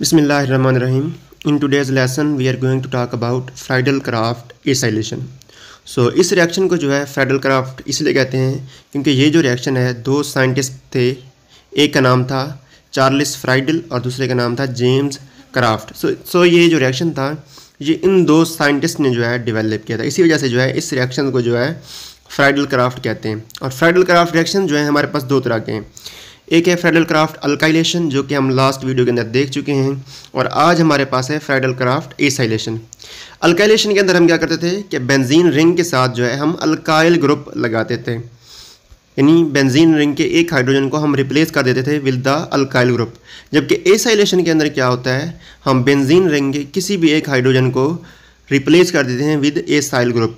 Bismillahirrahmanirrahim. In today's lesson, we are going to talk about Friedel-Crafts acylation. इस reaction को जो है Friedl-craft इसलिए कहते हैं क्योंकि ये जो रिएक्शन है दो साइंटिस्ट थे, एक का नाम था चार्ल्स फ्राइडल और दूसरे का नाम था जेम्स क्राफ्ट। ये जो रिएक्शन था ये इन दो साइंटिस्ट ने जो है डेवलप किया था। इसी वजह से जो है इस रिएक्शन को जो है फ्राइडल-क्राफ्ट कहते हैं। और फ्राइडल-क्राफ्ट रिएक्शन जो है हमारे पास दो तरह के हैं। एक है फ्राइडल-क्राफ्ट अल्काइलेशन जो कि हम लास्ट वीडियो के अंदर देख चुके हैं, और आज हमारे पास है फ्राइडल-क्राफ्ट एसाइलेशन। अल्काइलेशन के अंदर हम क्या करते थे कि बेंजीन रिंग के साथ जो है हम अल्काइल ग्रुप लगाते थे, यानी बेंजीन रिंग के एक हाइड्रोजन को हम रिप्लेस कर देते थे विद द अल्काइल ग्रुप। जबकि एसाइलेशन के अंदर क्या होता है, हम बेंजीन रिंग के किसी भी एक हाइड्रोजन को रिप्लेस कर देते हैं विद एसाइल ग्रुप।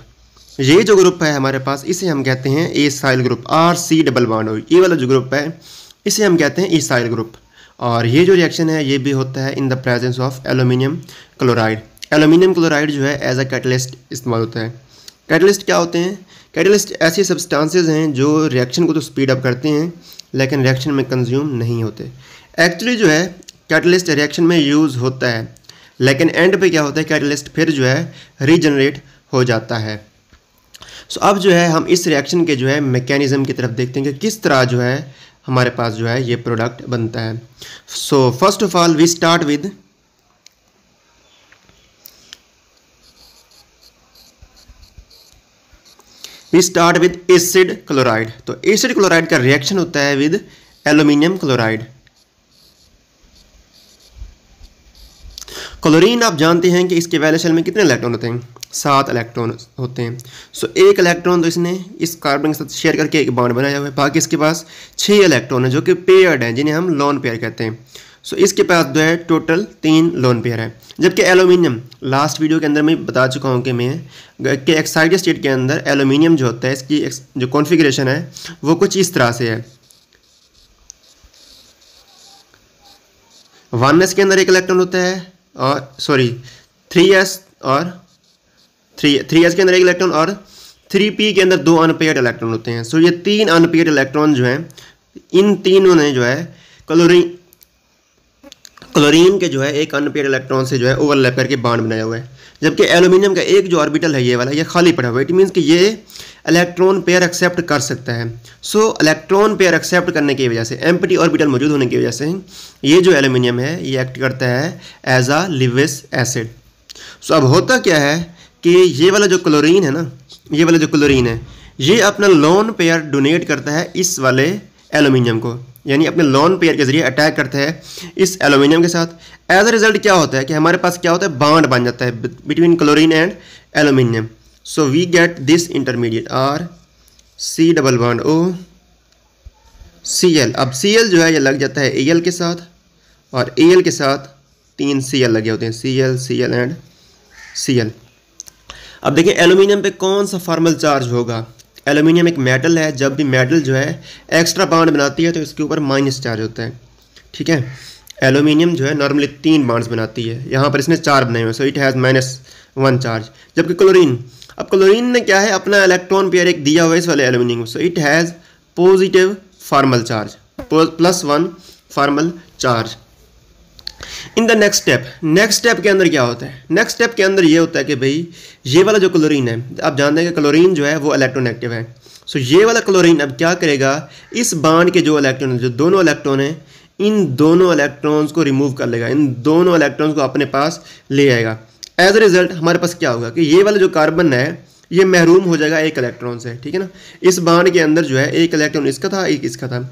ये जो ग्रुप है हमारे पास इसे हम कहते हैं acyl group, RC double bond हो, ये वाला जो ग्रुप है इसे हम कहते हैं एसाइल ग्रुप। और ये जो रिएक्शन है ये भी होता है in the presence of aluminium chloride. Aluminium chloride जो है एज अ कैटलिस्ट इस्तेमाल होता है। कैटलिस्ट क्या होते हैं? कैटलिस्ट ऐसी सब्सटेंसेस हैं जो रिएक्शन को तो स्पीड अप करते हैं लेकिन रिएक्शन में कंज्यूम नहीं होते। एक्चुअली जो है कैटलिस्ट रिएक्शन में यूज़ होता है लेकिन एंड पे क्या होता है, कैटलिस्ट फिर जो है रीजनरेट हो जाता है। अब जो है हम इस रिएक्शन के जो है मैकेनिज्म की तरफ देखते हैं कि किस तरह जो है हमारे पास जो है ये प्रोडक्ट बनता है। First of all we start with acid chloride. तो एसिड क्लोराइड का रिएक्शन होता है विद एल्यूमिनियम क्लोराइड। क्लोरीन आप जानते हैं कि इसके वैलेंस शेल में कितने इलेक्ट्रॉन होते हैं? 7 इलेक्ट्रॉन होते हैं। एक इलेक्ट्रॉन तो इसने इस कार्बन के साथ शेयर करके एक बॉन्ड बनाया हुआ है, बाकी इसके पास 6 इलेक्ट्रॉन है जो कि पेयर्ड हैं, जिन्हें हम लोन पेयर कहते हैं। इसके पास जो है टोटल 3 लोन पेयर है। जबकि एल्यूमिनियम, लास्ट वीडियो के अंदर मैं बता चुका हूँ कि एक्साइटेड स्टेट के अंदर एल्यूमिनियम जो होता है इसकी जो कॉन्फ़िगरेशन है वो कुछ इस तरह से है। 1s के अंदर एक इलेक्ट्रॉन होता है और 3s और 3s के अंदर एक इलेक्ट्रॉन और 3p के अंदर 2 अनपेयर्ड इलेक्ट्रॉन होते हैं। ये 3 अनपेयर्ड इलेक्ट्रॉन जो हैं इन तीनों ने जो है क्लोरीन के जो है एक अनपेयर्ड इलेक्ट्रॉन से जो है ओवरलैप करके बॉन्ड बनाया हुआ है। जबकि एल्यूमिनियम का एक जो ऑर्बिटल है ये वाला, ये खाली पड़ा हुआ है। इट मीन्स कि ये इलेक्ट्रॉन पेयर एक्सेप्ट कर सकता है। इलेक्ट्रॉन पेयर एक्सेप्ट करने की वजह से, एम्प्टी ऑर्बिटल मौजूद होने की वजह से ये जो एल्यूमिनियम है ये एक्ट करता है एज अ लिविस एसिड। अब होता क्या है कि ये वाला जो क्लोरीन है ना, ये वाला जो क्लोरीन है ये अपना लोन पेयर डोनेट करता है इस वाले एल्यूमिनियम को, यानी अपने लोन पेयर के जरिए अटैक करता है इस एल्यूमिनियम के साथ। एज अ रिजल्ट क्या होता है कि हमारे पास क्या होता है, बॉन्ड बन जाता है between chlorine and aluminium. We get this intermediate RC double bond OCl। अब Cl जो है ये लग जाता है Al के साथ और Al के साथ 3 Cl लगे होते हैं, Cl एंड Cl। अब देखिए एल्यूमिनियम पे कौन सा फॉर्मल चार्ज होगा। एल्यूमिनियम एक मेटल है, जब भी मेटल जो है एक्स्ट्रा बॉन्ड बनाती है तो इसके ऊपर माइनस चार्ज होता है। ठीक है, एल्यूमिनियम जो है नॉर्मली 3 बॉन्ड्स बनाती है, यहाँ पर इसने 4 बनाए हुए, इट हैज़ -1 चार्ज। जबकि क्लोरीन, अब क्लोरीन ने क्या है अपना इलेक्ट्रॉन पेयर एक दिया हुआ है इस वाले एल्यूमिनियम को, it has positive formal charge, +1 formal charge. In the next step के अंदर क्या होता है? नेक्स्ट स्टेप के अंदर ये होता है कि भाई ये वाला जो क्लोरीन है, आप जानते हैं कि क्लोरीन जो है वो इलेक्ट्रोनेगेटिव है। ये वाला क्लोरीन अब क्या करेगा, इस बॉन्ड के जो इलेक्ट्रॉन है, जो दोनों इलेक्ट्रॉन हैं, इन दोनों इलेक्ट्रॉन्स को रिमूव कर लेगा, इन दोनों इलेक्ट्रॉन्स को अपने पास ले आएगा। एज अ रिजल्ट हमारे पास क्या होगा कि ये वाला जो कार्बन है ये महरूम हो जाएगा एक इलेक्ट्रॉन से। ठीक है ना, इस बॉन्ड के अंदर जो है एक इलेक्ट्रॉन इसका था, एक इसका था।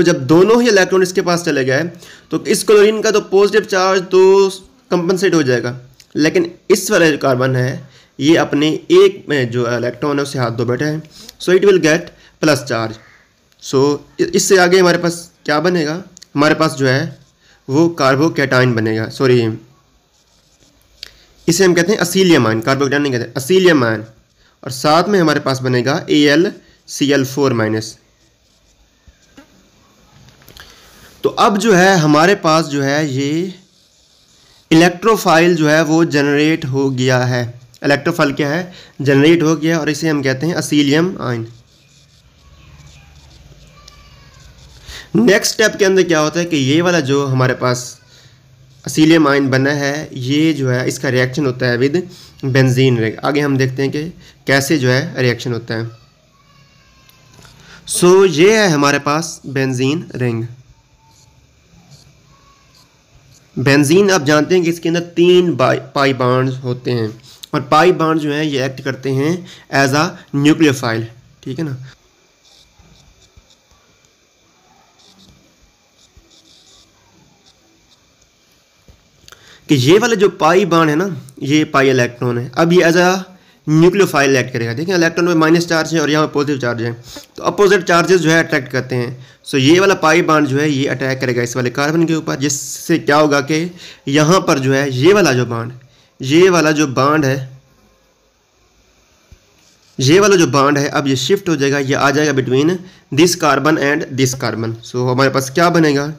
जब दोनों ही इलेक्ट्रॉन इसके पास चले गए तो इस क्लोरीन का तो पॉजिटिव चार्ज तो कंपनसेट हो जाएगा, लेकिन इस वाला जो कार्बन है ये अपने एक में जो इलेक्ट्रॉन है उससे हाथ धो बैठा है, it will get plus charge. इससे आगे हमारे पास क्या बनेगा, हमारे पास जो है वो कार्बोकैटायन बनेगा। इसे हम कहते हैं असीलियम आयन, कार्बोकैटायन नहीं कहते, असीलियम आयन। और साथ में हमारे पास बनेगा AlCl4-। तो अब जो है हमारे पास जो है ये इलेक्ट्रोफाइल जो है वो जनरेट हो गया है। इलेक्ट्रोफाइल क्या है, जनरेट हो गया, और इसे हम कहते हैं असीलियम आयन। नेक्स्ट स्टेप के अंदर क्या होता है कि ये वाला जो हमारे पास असीलियम आयन बना है, ये जो है इसका रिएक्शन होता है विद बेंजीन रिंग। आगे हम देखते हैं कि कैसे जो है रिएक्शन होता है। सो ये है हमारे पास बेंजीन रिंग। बेंजीन आप जानते हैं कि इसके अंदर 3 पाई बॉन्ड्स होते हैं और पाई बॉन्ड जो हैं ये एक्ट करते हैं एज अ न्यूक्लियोफाइल, ठीक है ना। कि ये वाला जो पाई बॉन्ड है ना, ये पाई इलेक्ट्रॉन है, अब ये एज अ न्यूक्लियोफाइल एक्ट करेगा। देखें इलेक्ट्रॉन में माइनस चार्ज है और यहाँ पॉजिटिव चार्ज है, तो अपोजिट चार्जेस जो है अट्रैक्ट करते हैं। सो ये वाला पाई बॉन्ड जो है ये अटैक करेगा इस वाले कार्बन के ऊपर, जिससे क्या होगा कि यहाँ पर जो है ये वाला जो बॉन्ड है अब ये शिफ्ट हो जाएगा, ये आ जाएगा between this carbon and this carbon. So हमारे पास क्या बनेगा,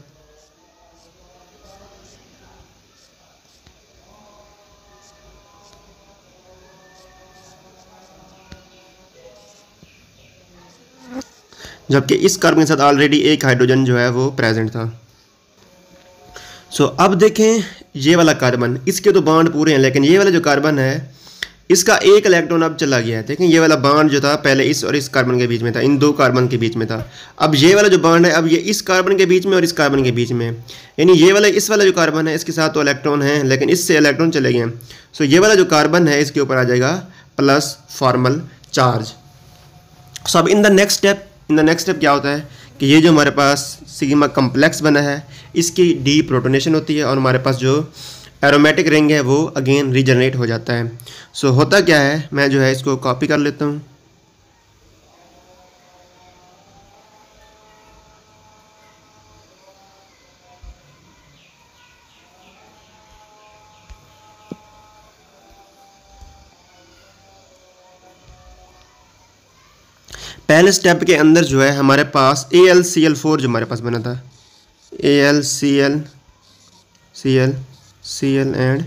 जबकि इस कार्बन के साथ ऑलरेडी एक हाइड्रोजन जो है वो प्रेजेंट था। सो अब देखें ये वाला कार्बन, इसके तो बॉन्ड पूरे हैं, लेकिन ये वाला जो कार्बन है इसका एक इलेक्ट्रॉन अब चला गया है। देखें ये वाला बॉन्ड जो था पहले इस और इस कार्बन के बीच में था, इन 2 कार्बन के बीच में था। अब ये वाला जो बॉन्ड है अब ये इस कार्बन के बीच में और इस कार्बन के बीच में, यानी ये वाला इस वाला जो कार्बन है इसके साथ तो इलेक्ट्रॉन है, लेकिन इससे इलेक्ट्रॉन चले गए। सो ये वाला जो कार्बन है इसके ऊपर आ जाएगा प्लस फॉर्मल चार्ज। सो अब इन द नेक्स्ट स्टेप क्या होता है कि ये जो हमारे पास सिग्मा कम्प्लेक्स बना है इसकी डी प्रोटोनेशन होती है और हमारे पास जो एरोमेटिक रिंग है वो अगेन रीजनरेट हो जाता है। सो होता क्या है, मैं जो है इसको कॉपी कर लेता हूँ। पहले स्टेप के अंदर जो है हमारे पास AlCl4 जो हमारे पास बना था, AlCl एंड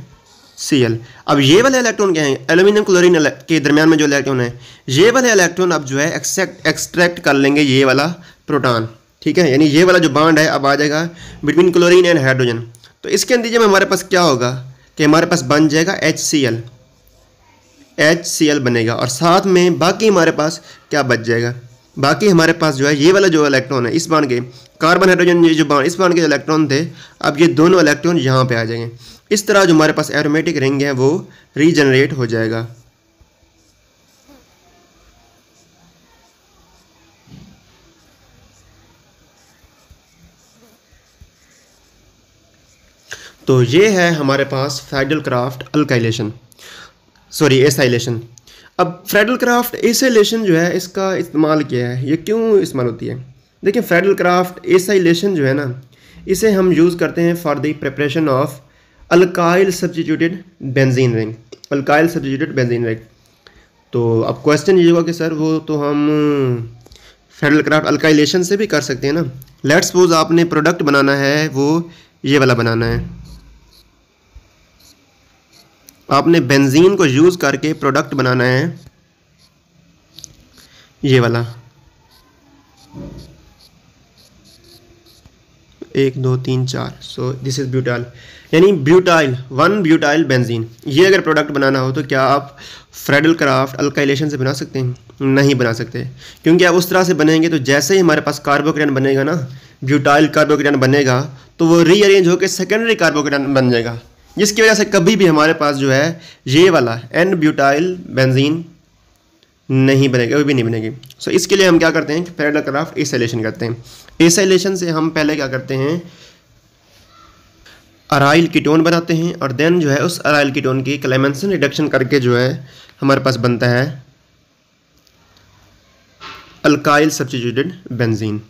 Cl। अब ये वाले इलेक्ट्रॉन क्या हैं, एल्यूमिनियम क्लोरीन के दरमियान में जो इलेक्ट्रॉन है, ये वाले इलेक्ट्रॉन अब जो है एक्सट्रैक्ट कर लेंगे ये वाला प्रोटॉन, ठीक है। यानी ये वाला जो बॉन्ड है अब आ जाएगा बिटवीन क्लोरीन एंड हाइड्रोजन। तो इसके नतीजे में हमारे पास क्या होगा कि हमारे पास बन जाएगा HCl बनेगा और साथ में बाकी हमारे पास क्या बच जाएगा, बाकी हमारे पास जो है ये वाला जो इलेक्ट्रॉन है इस बॉन्ड के, कार्बन हाइड्रोजन ये जो बॉन्ड इस बॉन्ड के जो इलेक्ट्रॉन थे अब ये दोनों इलेक्ट्रॉन यहाँ पे आ जाएंगे। इस तरह जो हमारे पास एरोमेटिक रिंग है वो रीजनरेट हो जाएगा। तो ये है हमारे पास फ्राइडल-क्राफ्ट एसाइलेशन। अब फ्राइडल-क्राफ्ट एसाइलेशन जो है इसका इस्तेमाल क्या है, ये क्यों इस्तेमाल होती है। देखिए फ्राइडल-क्राफ्ट एसाइलेशन जो है ना, इसे हम यूज़ करते हैं for the preparation of alkyl substituted benzene ring. तो अब क्वेश्चन ये होगा कि सर वो तो हम फ्राइडल-क्राफ्ट अल्काइलेशन से भी कर सकते हैं ना। लेट्स सपोज आपने प्रोडक्ट बनाना है, वो ये वाला बनाना है, आपने बेंजीन को यूज़ करके प्रोडक्ट बनाना है ये वाला 1 2 3 4। सो दिस इज ब्यूटाइल, यानी ब्यूटाइल बेंजीन। ये अगर प्रोडक्ट बनाना हो तो क्या आप फ्राइडल-क्राफ्ट अल्काइलेशन से बना सकते हैं? नहीं बना सकते, क्योंकि आप उस तरह से बनेंगे तो जैसे ही हमारे पास कार्बोकेटायन बनेगा ना, ब्यूटाइल कार्बोकेटायन बनेगा तो वो रीअरेंज होकर सेकेंडरी कार्बोकेटायन बन जाएगा, जिसकी वजह से कभी भी हमारे पास जो है ये वाला N ब्यूटाइल बेंजीन नहीं बनेगा, कभी भी नहीं बनेगी। सो इसके लिए हम क्या करते हैं, फ्राइडल-क्राफ्ट एसाइलेशन करते हैं। एसाइलेशन से हम पहले क्या करते हैं, अराइल कीटोन बनाते हैं और देन जो है उस अराइल कीटोन की क्लेमेंसन रिडक्शन करके जो है हमारे पास बनता है अल्काइल सब्स्टिट्यूटेड बेंजीन।